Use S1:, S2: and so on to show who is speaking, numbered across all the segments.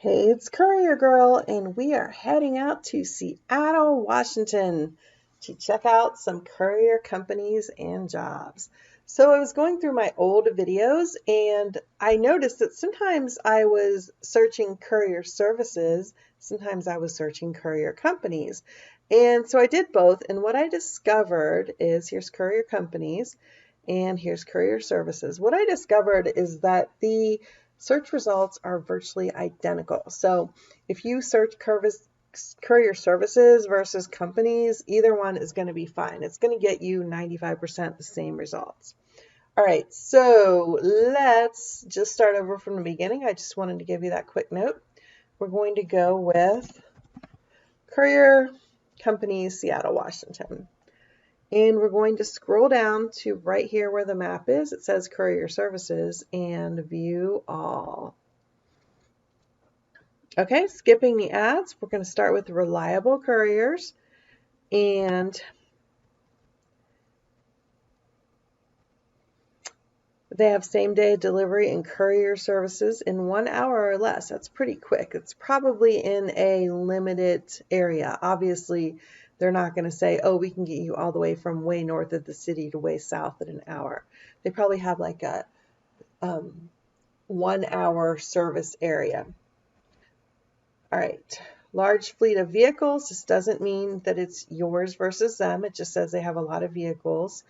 S1: Hey, it's Courier Girl, and we are heading out to Seattle, Washington to check out some courier companies and jobs. So I was going through my old videos and I noticed that sometimes I was searching courier services, sometimes I was searching courier companies. And so I did both, and what I discovered is here's courier companies and here's courier services. What I discovered is that the search results are virtually identical. So if you search courier services versus companies, either one is going to be fine. It's going to get you 95% the same results. All right, so let's just start over from the beginning. I just wanted to give you that quick note. We're going to go with Courier Companies, Seattle, Washington. And we're going to scroll down to right here where the map is. It says Courier Services and View All. Okay, skipping the ads, we're going to start with reliable couriers. And they have same-day delivery and courier services in 1 hour or less. That's pretty quick. It's probably in a limited area. Obviously, they're not going to say, oh, we can get you all the way from way north of the city to way south in an hour. They probably have like a 1 hour service area. All right. Large fleet of vehicles. This doesn't mean that it's yours versus them. It just says they have a lot of vehicles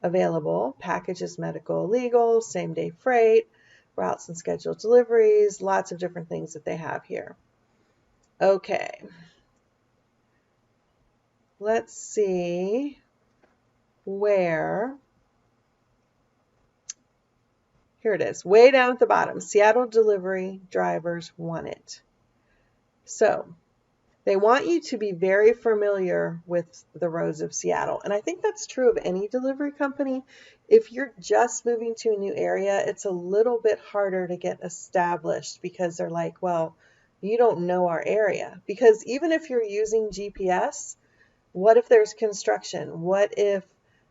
S1: available. Packages, medical, legal, same-day freight, routes and scheduled deliveries, lots of different things that they have here. Okay. Let's see where. Here it is, way down at the bottom. Seattle delivery drivers want it. So they want you to be very familiar with the roads of Seattle. And I think that's true of any delivery company. If you're just moving to a new area, it's a little bit harder to get established because they're like, well, you don't know our area. Because even if you're using GPS, what if there's construction? What if,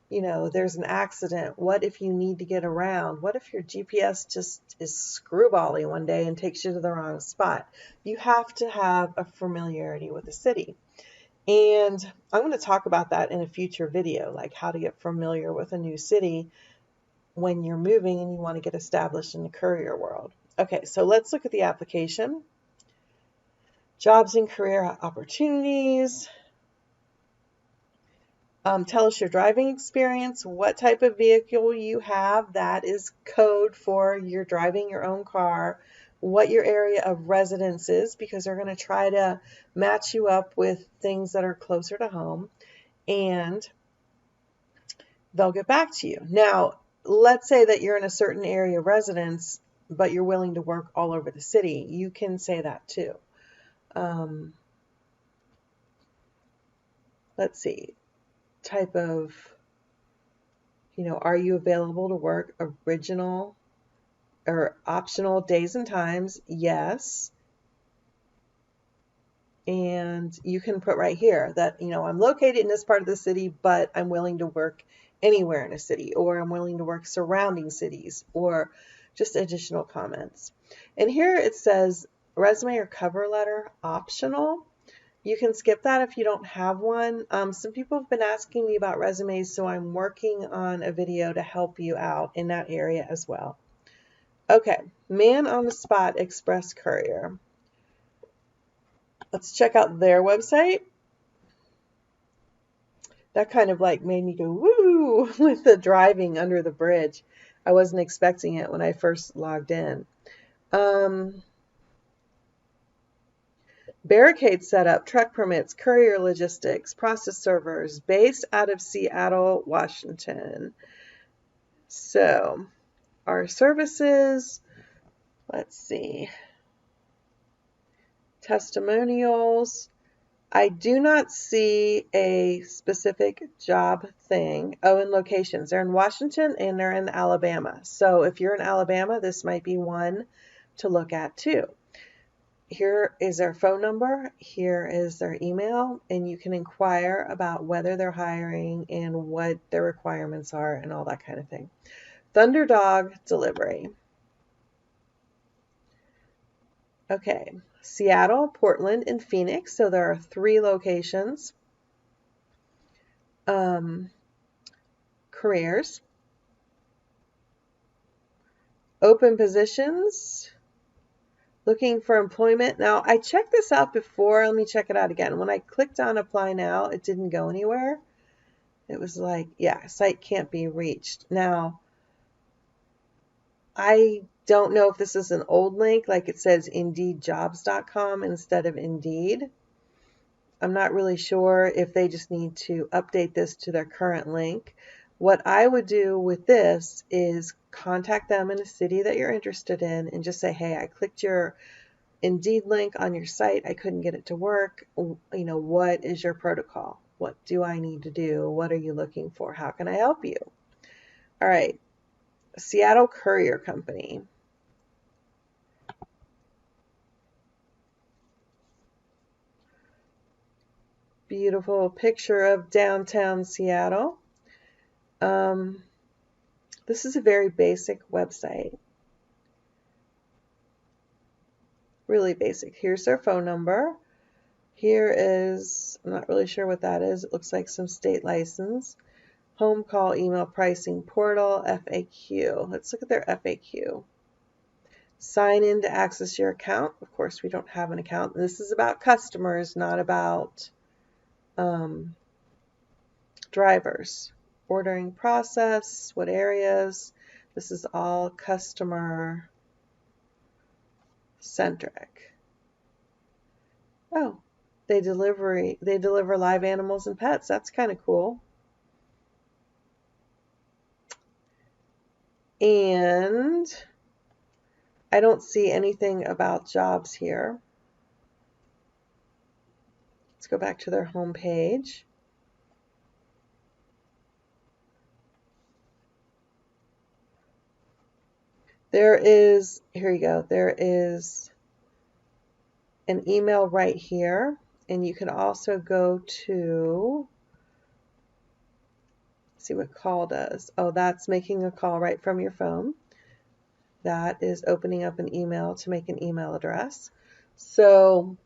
S1: there's an accident? What if you need to get around? What if your GPS just is screwbally one day and takes you to the wrong spot? You have to have a familiarity with the city. And I'm going to talk about that in a future video, like how to get familiar with a new city when you're moving and you want to get established in the courier world. Okay, so let's look at the application. Jobs and career opportunities. Tell us your driving experience, what type of vehicle you have. That is code for you're driving your own car. What your area of residence is, because they're going to try to match you up with things that are closer to home. And they'll get back to you. Now, let's say that you're in a certain area of residence, but you're willing to work all over the city. You can say that too. Let's see. Type of, are you available to work original or optional days and times? Yes. And you can put right here that, I'm located in this part of the city, but I'm willing to work anywhere in a city, or I'm willing to work surrounding cities, or just additional comments. And here it says resume or cover letter optional. You can skip that if you don't have one. Some people have been asking me about resumes, so I'm working on a video to help you out in that area as well. Okay, Man on the Spot Express Courier. Let's check out their website. That kind of like made me go woo with the driving under the bridge. I wasn't expecting it when I first logged in. Barricade setup, truck permits, courier logistics, process servers, based out of Seattle, Washington. So our services, let's see, testimonials. I do not see a specific job thing. Oh, and locations. They're in Washington and they're in Alabama. So if you're in Alabama, this might be one to look at too. Here is their phone number, here is their email, and you can inquire about whether they're hiring and what their requirements are and all that kind of thing. Thunderdog Delivery. Okay, Seattle, Portland, and Phoenix. So there are 3 locations. Careers. Open positions. Looking for employment. Now, I checked this out before. Let me check it out again. When I clicked on apply now, it didn't go anywhere. It was like, yeah, site can't be reached. Now, I don't know if this is an old link, like it says indeedjobs.com instead of Indeed. I'm not really sure if they just need to update this to their current link. What I would do with this is contact them in a city that you're interested in and just say, hey, I clicked your Indeed link on your site. I couldn't get it to work. What is your protocol? What do I need to do? What are you looking for? How can I help you? All right. Seattle Courier Company. Beautiful picture of downtown Seattle. This is a very basic website. Really basic. Here's their phone number. Here is, I'm not really sure what that is. It looks like some state license. Home call, email pricing, portal, FAQ. Let's look at their FAQ. Sign in to access your account. Of course, we don't have an account. This is about customers, not about drivers. Ordering process, what areas. This is all customer centric. Oh, they deliver live animals and pets. That's kind of cool. And I don't see anything about jobs here. Let's go back to their home page. Here you go. There is an email right here. And you can also go to, see what call does. Oh, that's making a call right from your phone. That is opening up an email to make an email address. So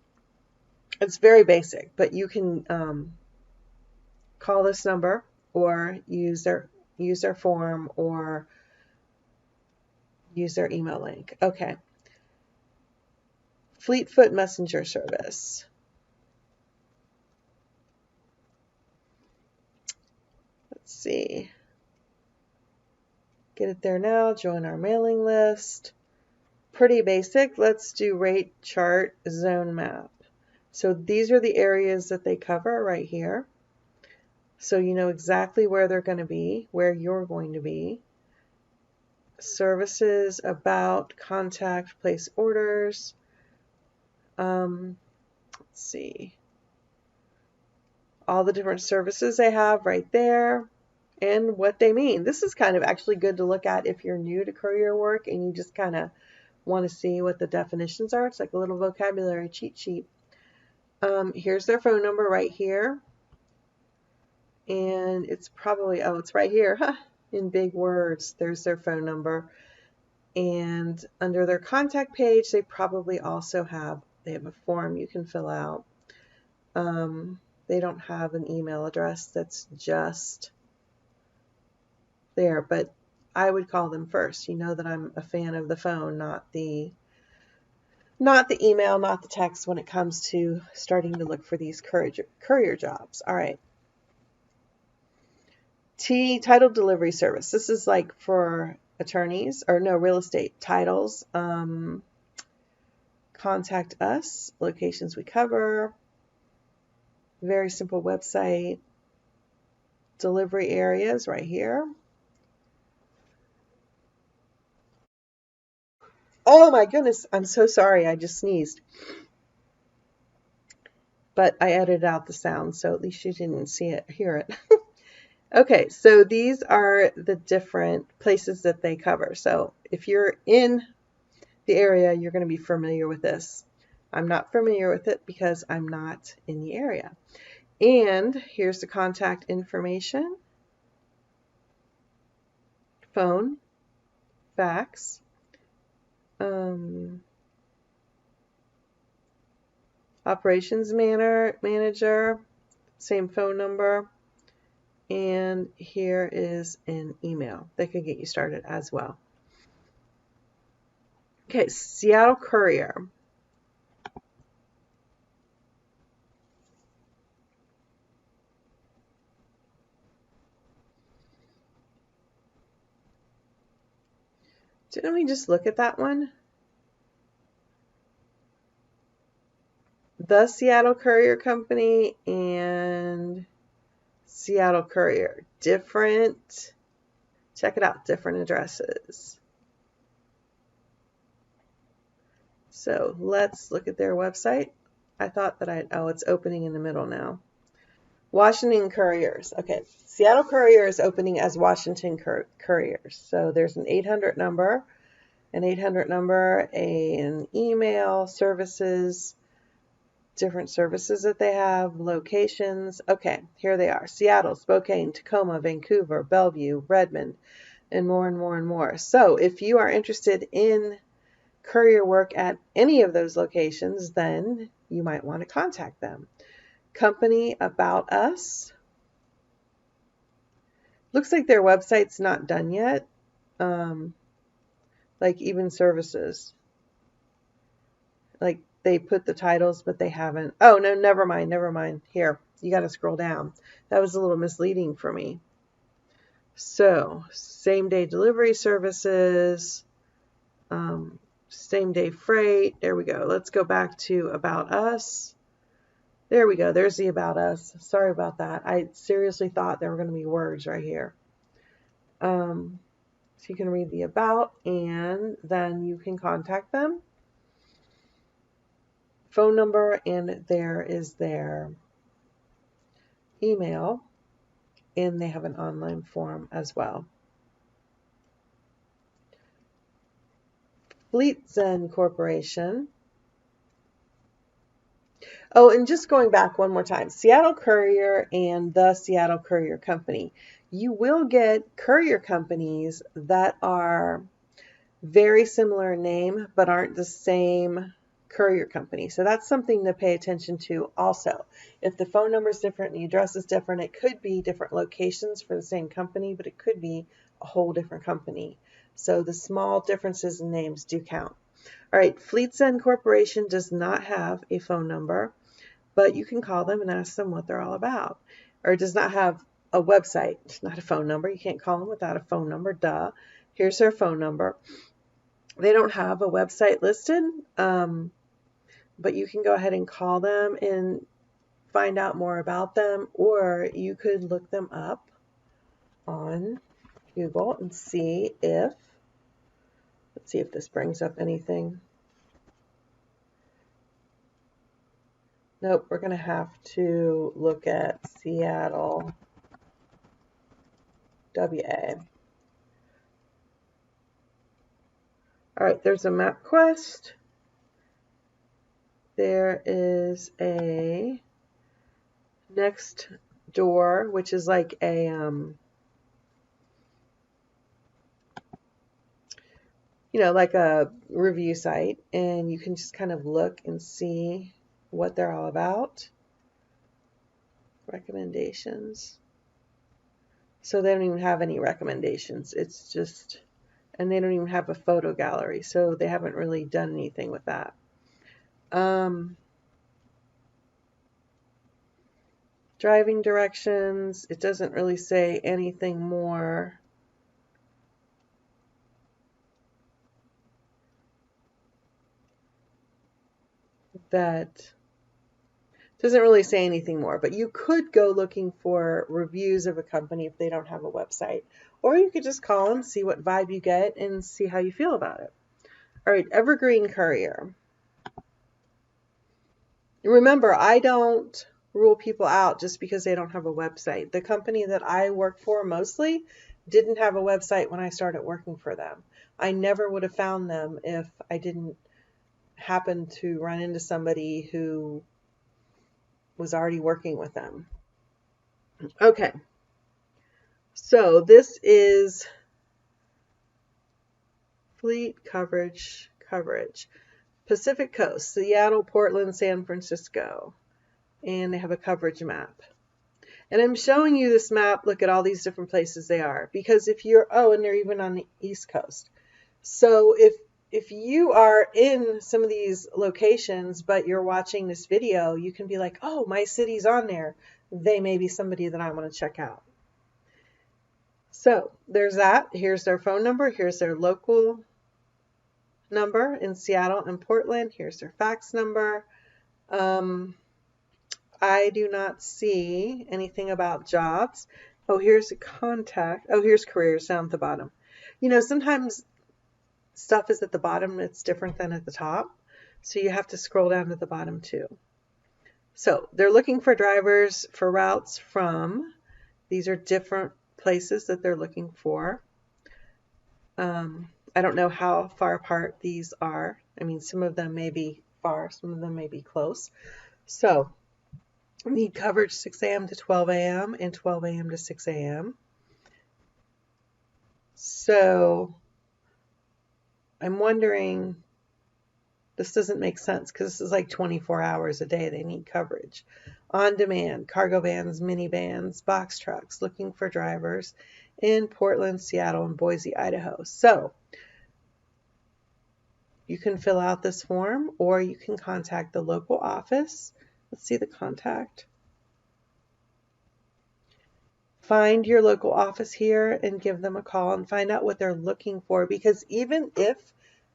S1: it's very basic, but you can call this number or use their form or use their email link. Okay. Fleetfoot Messenger Service. Let's see. Get it there now. Join our mailing list. Pretty basic. Let's do rate chart zone map. So these are the areas that they cover right here. So you know exactly where they're going to be, where you're going to be. Services, about, contact, place orders. Let's see. All the different services they have right there and what they mean. This is kind of actually good to look at if you're new to courier work and you just kind of want to see what the definitions are. It's like a little vocabulary cheat sheet. Here's their phone number right here. And it's probably, oh, it's right here, in big words. There's their phone number. And under their contact page, they probably also have, they have a form you can fill out. They don't have an email address that's just there, but I would call them first. You know that I'm a fan of the phone, not the email, not the text when it comes to starting to look for these courier jobs. All right. Title delivery service. This is like for attorneys or no, real estate titles. Contact us, locations we cover, very simple website, delivery areas right here. Oh my goodness, I'm so sorry, I just sneezed. But I edited out the sound, so at least you didn't hear it. Okay, so these are the different places that they cover. So if you're in the area, you're going to be familiar with this. I'm not familiar with it because I'm not in the area. And here's the contact information, phone, fax, Operations manager, same phone number. And here is an email that could get you started as well. Okay, Seattle Courier. Didn't we just look at that one? The Seattle Courier Company and Seattle Courier. Different, check it out, different addresses. So let's look at their website. I thought that it's opening in the middle now. Washington Couriers. Okay, Seattle Courier is opening as Washington Couriers. So there's an 800 number, an email, services, different services that they have, locations. Okay, here they are. Seattle, Spokane, Tacoma, Vancouver, Bellevue, Redmond, and more and more and more. So if you are interested in courier work at any of those locations, then you might want to contact them. Company About Us. Looks like their website's not done yet. Like even services. Like they put the titles, but they haven't. Oh, no, never mind. Here, you got to scroll down. That was a little misleading for me. So, same-day delivery services, same-day freight. There we go. Let's go back to About Us. There we go. There's the About Us. Sorry about that. I seriously thought there were going to be words right here. So you can read the About, and then you can contact them. Phone number, and there is their email, and they have an online form as well. Fleet Zen Corporation. Oh, and just going back one more time, Seattle Courier and the Seattle Courier Company. You will get courier companies that are very similar in name, but aren't the same courier company. So that's something to pay attention to also. If the phone number is different and the address is different, it could be different locations for the same company, but it could be a whole different company. So the small differences in names do count. All right, Fleet Zen Corporation does not have a phone number, but you can call them and ask them what they're all about. Or it does not have a website, not a phone number. You can't call them without a phone number, duh. Here's their phone number. They don't have a website listed, but you can go ahead and call them and find out more about them, or you could look them up on Google and see if, let's see if this brings up anything. Nope, we're going to have to look at Seattle WA. All right, there's a MapQuest. There is a Next Door, which is like a like a review site, and you can just kind of look and see what they're all about. Recommendations. So they don't even have any recommendations. It's just, and they don't even have a photo gallery, so they haven't really done anything with that. Driving directions, it doesn't really say anything more. That doesn't really say anything more, but you could go looking for reviews of a company if they don't have a website, or you could just call them, see what vibe you get, and see how you feel about it. All right, Evergreen Courier. Remember, I don't rule people out just because they don't have a website. The company that I work for mostly didn't have a website when I started working for them. I never would have found them if I didn't happen to run into somebody who was already working with them. Okay, so this is fleet coverage. Pacific Coast, Seattle, Portland, San Francisco. And they have a coverage map. And I'm showing you this map. Look at all these different places they are. Because if you're, oh, and they're even on the East Coast. So if you are in some of these locations, but you're watching this video, you can be like, oh, my city's on there. They may be somebody that I want to check out. So there's that. Here's their phone number. Here's their local number in Seattle and Portland. Here's their fax number. I do not see anything about jobs. Oh, here's a contact. Oh, here's careers down at the bottom. You know, sometimes stuff is at the bottom. It's different than at the top. So you have to scroll down to the bottom too. So they're looking for drivers for routes from. These are different places that they're looking for. I don't know how far apart these are. I mean, some of them may be far, some of them may be close. So need coverage 6 a.m. to 12 a.m. and 12 a.m. to 6 a.m. So I'm wondering, this doesn't make sense because this is like 24 hours a day they need coverage. On demand, cargo vans, minivans, box trucks, looking for drivers in Portland, Seattle, and Boise, Idaho. So you can fill out this form or you can contact the local office. Let's see the contact. Find your local office here and give them a call and find out what they're looking for, because even if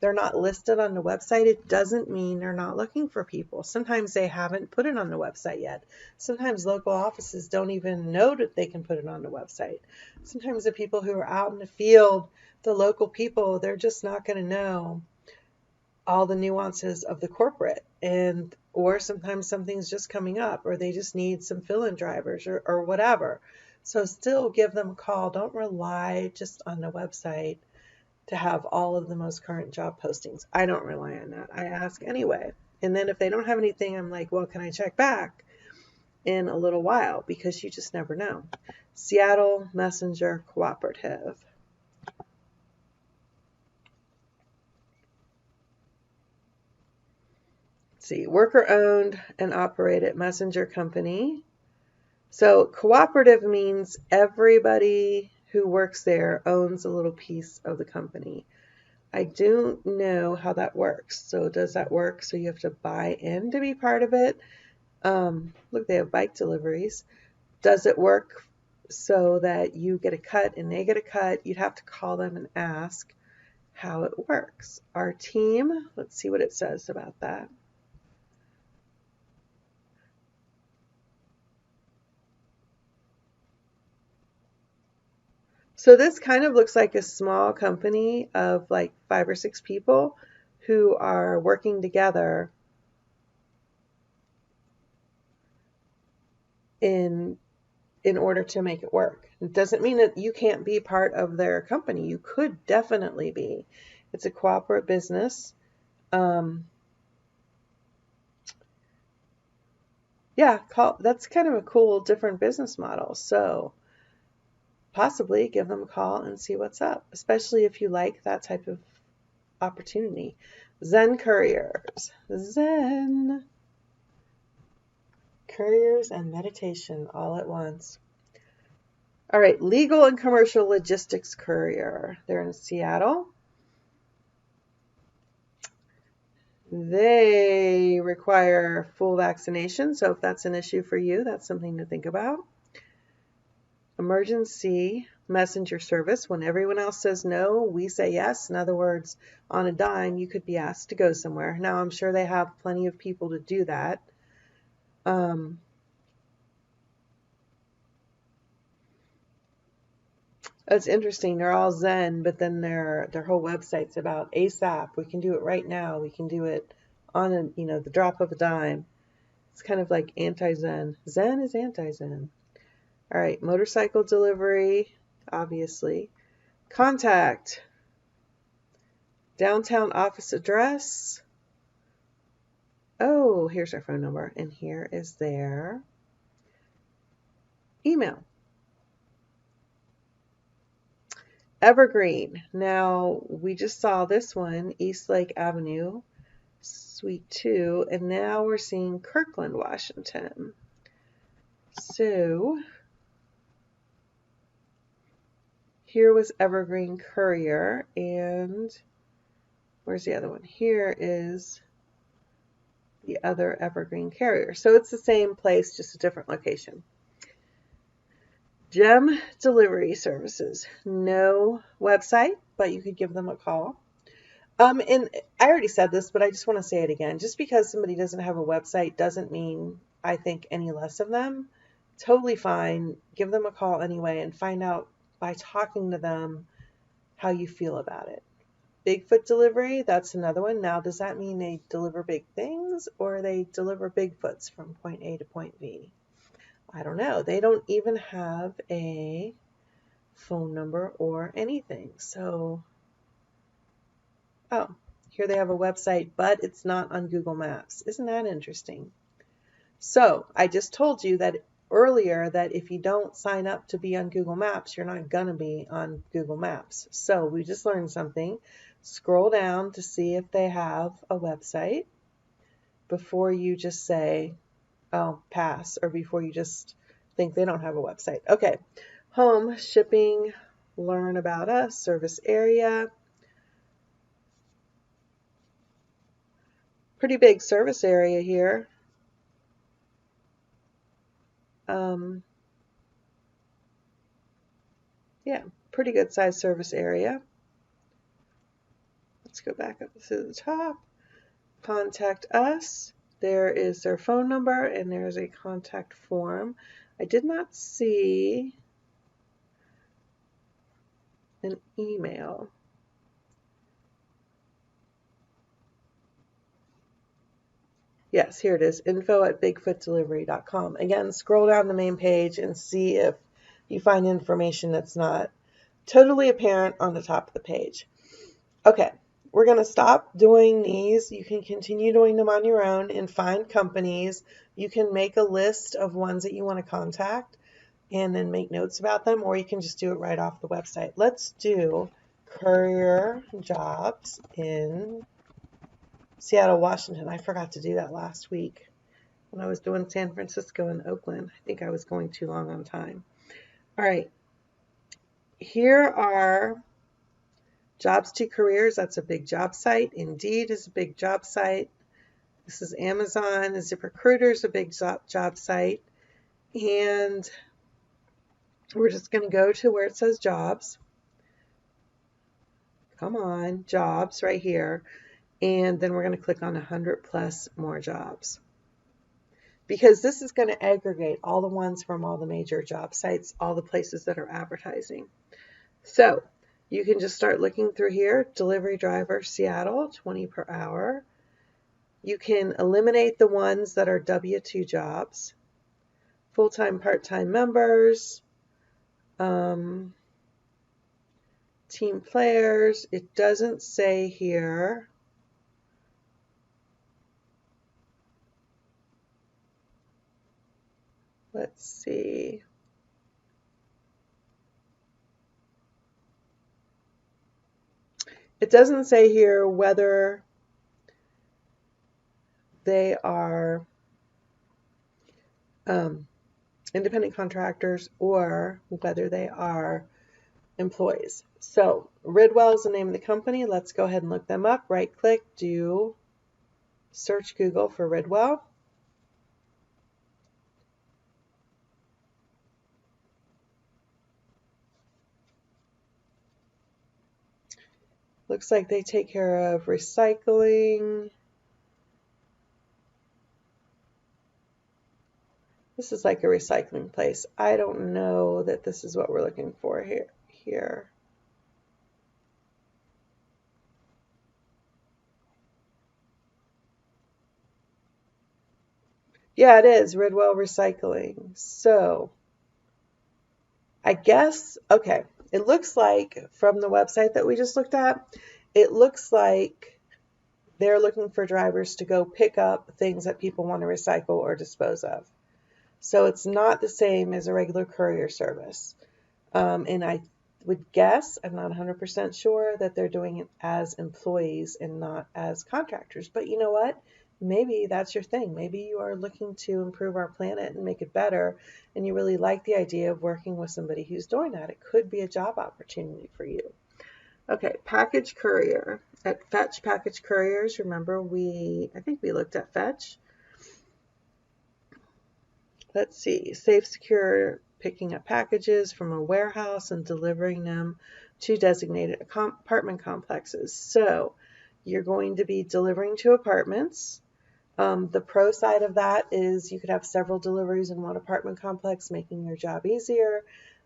S1: they're not listed on the website, it doesn't mean they're not looking for people. Sometimes they haven't put it on the website yet. Sometimes local offices don't even know that they can put it on the website. Sometimes the people who are out in the field, the local people, they're just not going to know all the nuances of the corporate, or sometimes something's just coming up, or they just need some fill-in drivers or whatever. So still give them a call. Don't rely just on the website to have all of the most current job postings. I don't rely on that. I ask anyway. And then if they don't have anything, I'm like, well, can I check back in a little while? Because you just never know. Seattle Messenger Cooperative. See, worker owned and operated messenger company. So cooperative means everybody who works there owns a little piece of the company. I don't know how that works. So does that work? So you have to buy in to be part of it? Look, they have bike deliveries. Does it work so that you get a cut and they get a cut? You'd have to call them and ask how it works. Our team, let's see what it says about that. So this kind of looks like a small company of like 5 or 6 people who are working together in order to make it work. It doesn't mean that you can't be part of their company. You could definitely be. It's a cooperative business. Yeah, that's kind of a cool, different business model. So possibly give them a call and see what's up, especially if you like that type of opportunity. Zen Couriers. Zen Couriers and meditation all at once. All right, Legal and Commercial Logistics Courier. They're in Seattle. They require full vaccination, so if that's an issue for you, that's something to think about. Emergency messenger service. When everyone else says no, we say yes. In other words, on a dime, you could be asked to go somewhere. Now, I'm sure they have plenty of people to do that. It's interesting. They're all Zen, but then their whole website's about ASAP. We can do it right now. We can do it on the drop of a dime. It's kind of like anti-Zen. Zen is anti-Zen. All right, motorcycle delivery, obviously. Contact. Downtown office address. Oh, here's our phone number, and here is their email. Evergreen. Now, we just saw this one, East Lake Avenue, week too, and now we're seeing Kirkland, Washington. So here was Evergreen Courier, and where's the other one? Here is the other Evergreen Carrier. So it's the same place, just a different location. Gem Delivery Services. No website, but you could give them a call. And I already said this, but I just want to say it again. Just because somebody doesn't have a website doesn't mean I think any less of them. Totally fine. Give them a call anyway and find out by talking to them how you feel about it. Bigfoot Delivery, that's another one. Now, does that mean they deliver big things or they deliver Bigfoots from point A to point B? I don't know. They don't even have a phone number or anything. So, oh, here they have a website, but it's not on Google Maps. Isn't that interesting? So, I just told you that earlier that if you don't sign up to be on Google Maps, you're not going to be on Google Maps. So, we just learned something. Scroll down to see if they have a website before you just say, oh, pass, or before you just think they don't have a website. Okay, home, shipping, learn about us, service area. Pretty big service area here. Yeah, pretty good size service area. Let's go back up to the top. Contact us. There is their phone number and there's a contact form. I did not see an email. Yes, here it is, info@bigfootdelivery.com. Again, scroll down the main page and see if you find information that's not totally apparent on the top of the page. Okay, we're going to stop doing these. You can continue doing them on your own and find companies. You can make a list of ones that you want to contact and then make notes about them, or you can just do it right off the website. Let's do courier jobs in Seattle, Washington. I forgot to do that last week when I was doing San Francisco and Oakland. I think I was going too long on time. All right. Here are jobs to careers. That's a big job site. Indeed is a big job site. This is Amazon. ZipRecruiter is a big job site. And we're just going to go to where it says jobs. Come on, jobs right here. And then we're going to click on 100 plus more jobs. Because this is going to aggregate all the ones from all the major job sites, all the places that are advertising. So you can just start looking through here. Delivery driver, Seattle, 20 per hour. You can eliminate the ones that are W-2 jobs. Full-time, part-time members. Team players. It doesn't say here. Let's see. It doesn't say here whether they are independent contractors or whether they are employees. So Ridwell is the name of the company. Let's go ahead and look them up. Right click, do search Google for Ridwell. Looks like they take care of recycling. This is like a recycling place. I don't know that this is what we're looking for here. Yeah, it is Ridwell Recycling. So I guess, okay, it looks like from the website that we just looked at, it looks like they're looking for drivers to go pick up things that people want to recycle or dispose of. So it's not the same as a regular courier service. And would guess, I'm not 100% sure, that they're doing it as employees and not as contractors. But you know what? Maybe that's your thing. Maybe you are looking to improve our planet and make it better, and you really like the idea of working with somebody who's doing that. It could be a job opportunity for you. Okay, package courier. At Fetch Package Couriers, remember I think we looked at Fetch. Let's see, safe, secure picking up packages from a warehouse and delivering them to designated apartment complexes. So you're going to be delivering to apartments. The pro side of that is you could have several deliveries in one apartment complex, making your job easier.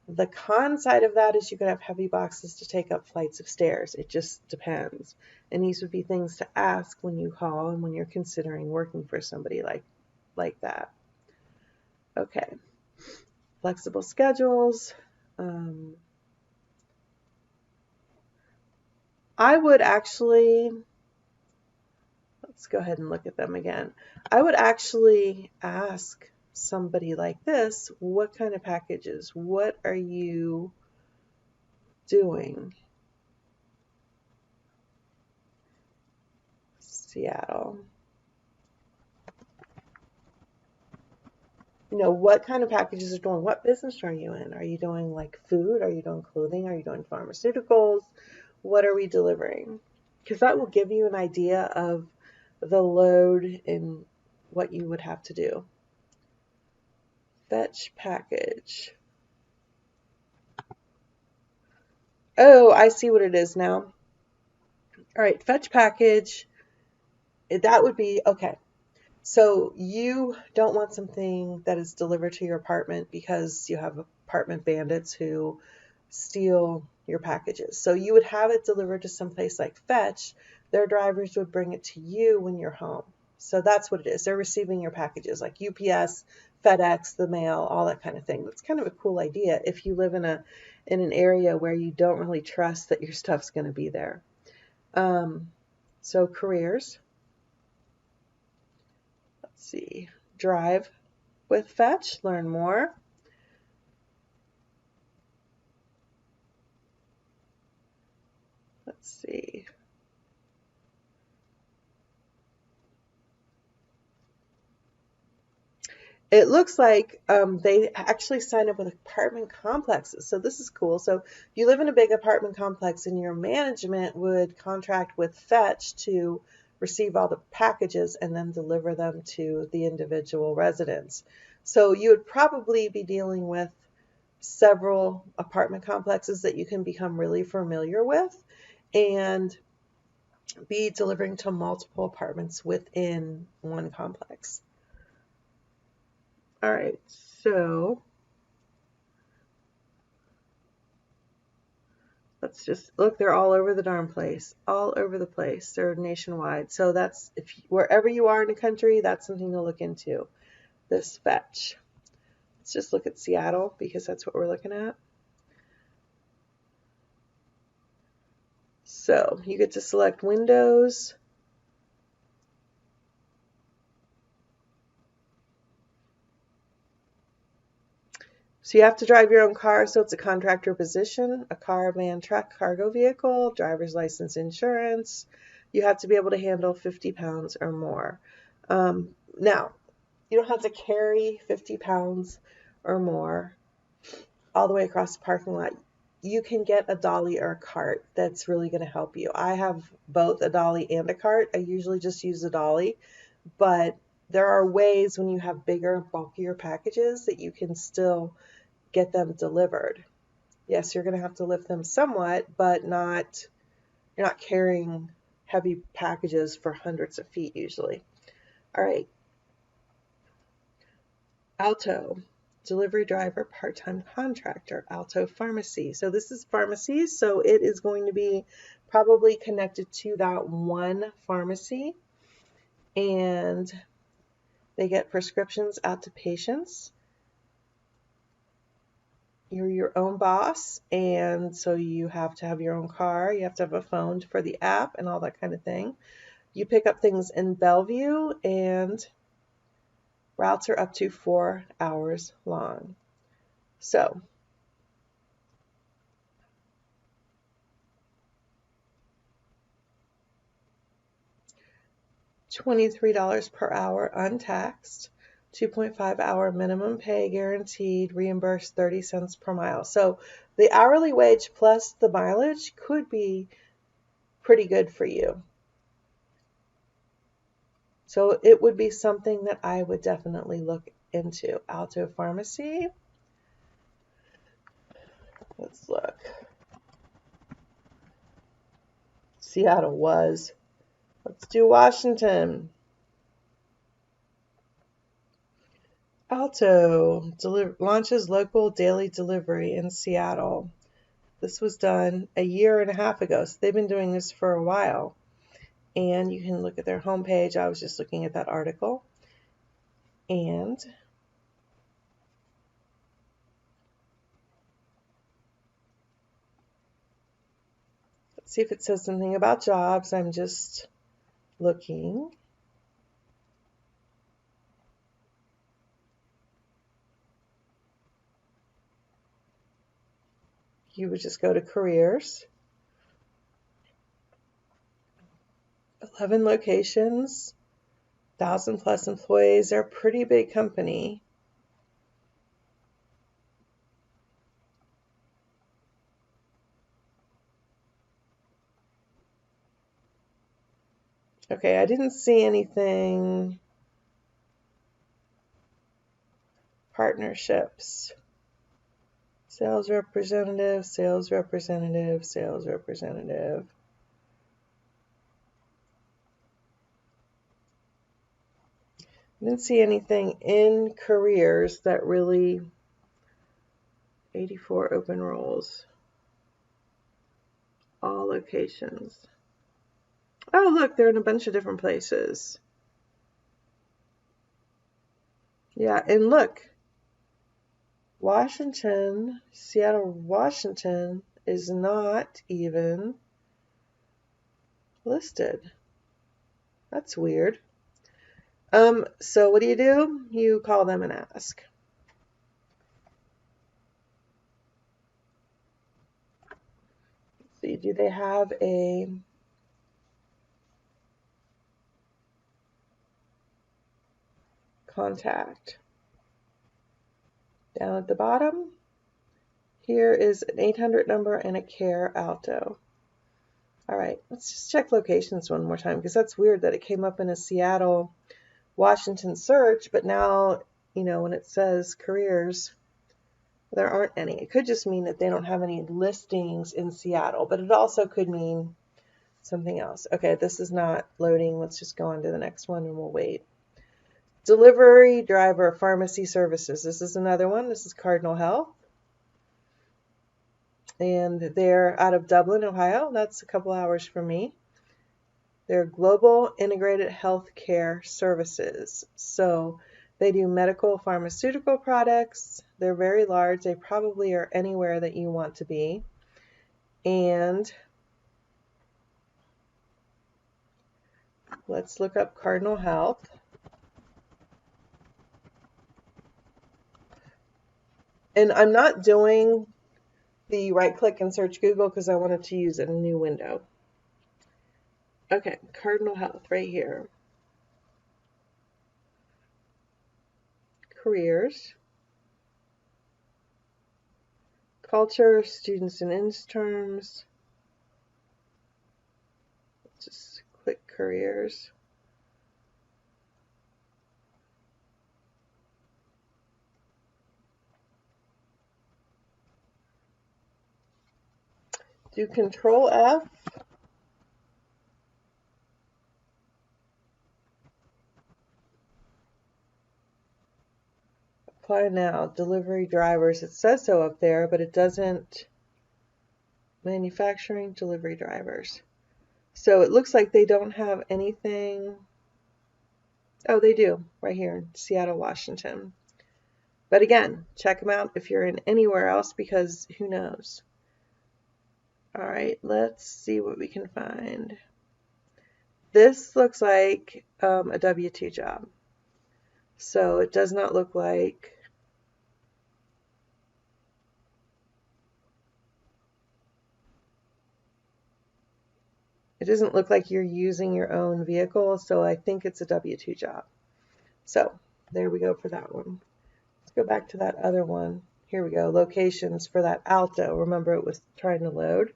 S1: The con side of that is you could have heavy boxes to take up flights of stairs. It just depends. And these would be things to ask when you call and when you're considering working for somebody like that. Okay, flexible schedules. I would actually, let's go ahead and look at them again. I would actually ask somebody like this, what kind of packages? What are you doing? Seattle. What kind of packages are doing? What business are you in? Are you doing like food? Are you doing clothing? Are you doing pharmaceuticals? What are we delivering? Because that will give you an idea of the load and what you would have to do. Fetch package. Oh, I see what it is now. All right, fetch package. That would be okay. So you don't want something that is delivered to your apartment because you have apartment bandits who steal your packages. So you would have it delivered to someplace like Fetch. Their drivers would bring it to you when you're home. So that's what it is. They're receiving your packages like UPS, FedEx, the mail, all that kind of thing. That's kind of a cool idea if you live in an area where you don't really trust that your stuff's going to be there. So careers. Let's see. Drive with Fetch. Learn more. Let's see. It looks like they actually sign up with apartment complexes. So this is cool. So you live in a big apartment complex and your management would contract with Fetch to receive all the packages and then deliver them to the individual residents. So you would probably be dealing with several apartment complexes that you can become really familiar with and be delivering to multiple apartments within one complex. All right, so let's just look. They're all over the darn place, all over the place. They're nationwide. So that's wherever you are in the country, that's something to look into. This Fetch. Let's just look at Seattle because that's what we're looking at. So you get to select Windows. So you have to drive your own car, so it's a contractor position, a car, van, truck, cargo vehicle, driver's license, insurance. You have to be able to handle 50 pounds or more. Now, you don't have to carry 50 pounds or more all the way across the parking lot. You can get a dolly or a cart that's really going to help you. I have both a dolly and a cart. I usually just use a dolly, but there are ways when you have bigger, bulkier packages that you can still get them delivered. Yes, you're going to have to lift them somewhat, but you're not carrying heavy packages for hundreds of feet usually. All right. Alto, delivery driver, part-time contractor, Alto pharmacy. So this is pharmacies, so it is going to be probably connected to that one pharmacy, and they get prescriptions out to patients. You're your own boss, and so you have to have your own car, you have to have a phone for the app and all that kind of thing. You pick up things in Bellevue, and routes are up to 4 hours long. So $23 per hour untaxed, 2.5-hour minimum pay guaranteed, reimbursed 30 cents per mile. So the hourly wage plus the mileage could be pretty good for you. So it would be something that I would definitely look into. Alto Pharmacy. Let's look. Seattle was. Let's do Washington. Alto launches local daily delivery in Seattle. This was done a year and a half ago, so they've been doing this for a while. And you can look at their homepage. I was just looking at that article. And let's see if it says something about jobs. I'm just looking. You would just go to careers. 11 locations, 1,000 plus employees. They're a pretty big company. Okay, I didn't see anything. Partnerships. Sales representative, sales representative, sales representative. I didn't see anything in careers that really, 84 open roles, all locations. Oh, look, they're in a bunch of different places. Yeah, and look, Washington, Seattle, Washington is not even listed. That's weird. So what do? You call them and ask. Let's see, do they have a contact? Down at the bottom, here is an 800 number and a care Alto. All right, let's just check locations one more time because that's weird that it came up in a Seattle, Washington search, but now, when it says careers, there aren't any. It could just mean that they don't have any listings in Seattle, but it also could mean something else. Okay, this is not loading. Let's just go on to the next one and we'll wait. Delivery driver pharmacy services. This is another one. This is Cardinal Health. And they're out of Dublin, Ohio. That's a couple hours from me. They're global integrated healthcare services. So they do medical pharmaceutical products. They're very large. They probably are anywhere that you want to be. And let's look up Cardinal Health. And I'm not doing the right click and search Google because I wanted to use a new window. Okay, Cardinal Health right here. Careers. Culture, students and interns. Just click careers. Do Control F. Apply now. Delivery drivers. It says so up there, but it doesn't. Manufacturing delivery drivers. So it looks like they don't have anything. Oh, they do right here in Seattle, Washington. But again, check them out if you're in anywhere else because who knows. All right, let's see what we can find. This looks like a W-2 job. So it does not look like It doesn't look like you're using your own vehicle, so I think it's a W-2 job. So there we go for that one. Let's go back to that other one. Here we go, locations for that Alto. Remember, it was trying to load.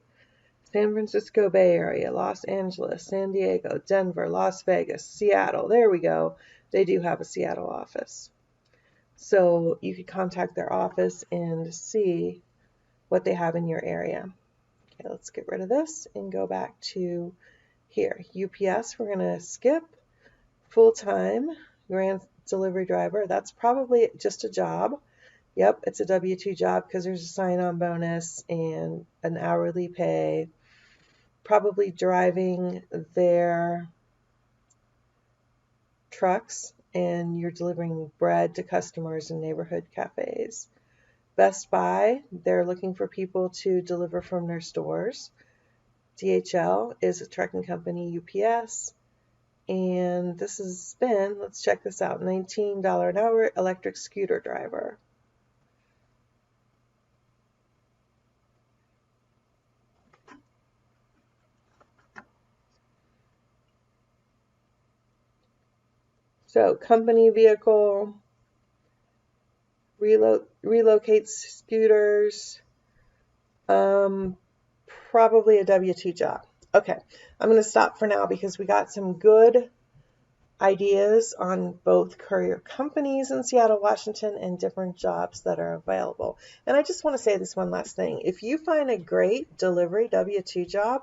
S1: San Francisco Bay Area, Los Angeles, San Diego, Denver, Las Vegas, Seattle. There we go. They do have a Seattle office. So you could contact their office and see what they have in your area. Okay, let's get rid of this and go back to here. UPS, we're going to skip. Full-time grand delivery driver. That's probably just a job. Yep, it's a W-2 job because there's a sign-on bonus and an hourly pay. Probably driving their trucks, and you're delivering bread to customers in neighborhood cafes. Best Buy, they're looking for people to deliver from their stores. DHL is a trucking company, UPS. And this has been, let's check this out, $19 an hour electric scooter driver. So company vehicle, relocates scooters, probably a W-2 job. Okay, I'm going to stop for now because we got some good ideas on both courier companies in Seattle, Washington, and different jobs that are available. And I just want to say this one last thing. If you find a great delivery W-2 job,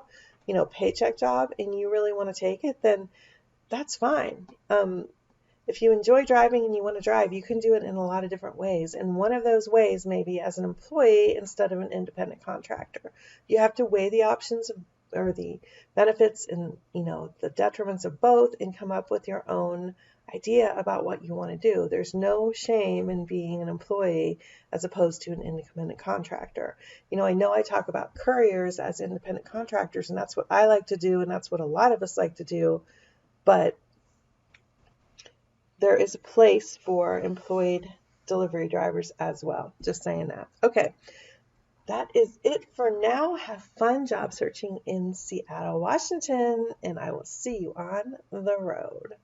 S1: paycheck job, and you really want to take it, then that's fine. If you enjoy driving and you want to drive, you can do it in a lot of different ways. And one of those ways may be as an employee instead of an independent contractor. You have to weigh the options or the benefits and the detriments of both and come up with your own idea about what you want to do. There's no shame in being an employee as opposed to an independent contractor. I know I talk about couriers as independent contractors, and that's what I like to do, and that's what a lot of us like to do, but there is a place for employed delivery drivers as well. Just saying that. Okay, that is it for now. Have fun job searching in Seattle, Washington, and I will see you on the road.